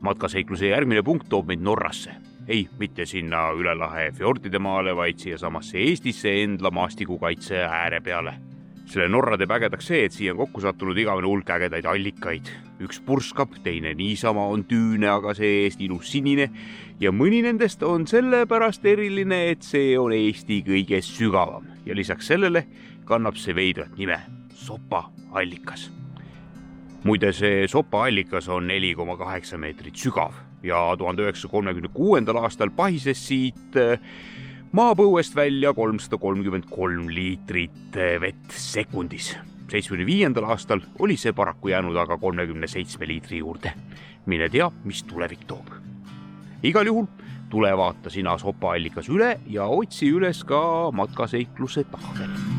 Matkaseikluse järgmine punkt toob meid Norrasse. Ei, mitte sinna üle lahe fjordide maale, vaid siia samasse Eestisse Endla maastikukaitse ääre peale. Selle Norra teeb ägedaks see, et siia on kokku sattunud igavene hulk ägedaid allikaid. Üks purskab, teine niisama on tüüne, aga see eest ilus sinine ja mõni nendest on sellepärast eriline, et see on Eesti kõige sügavam ja lisaks sellele kannab see veidrat nime sopaallikas. Muide, see sopaallikas on 4,8 meetrit sügav ja 1936. aastal pahises siit maapõuest välja 333 liitrit vett sekundis. 75. aastal oli see paraku jäänud aga 37 liitri juurde. Mine tea, mis tulevik toob. Igal juhul tule vaata sina sopaallikas üle ja otsi üles ka matkaseikluse tahvel.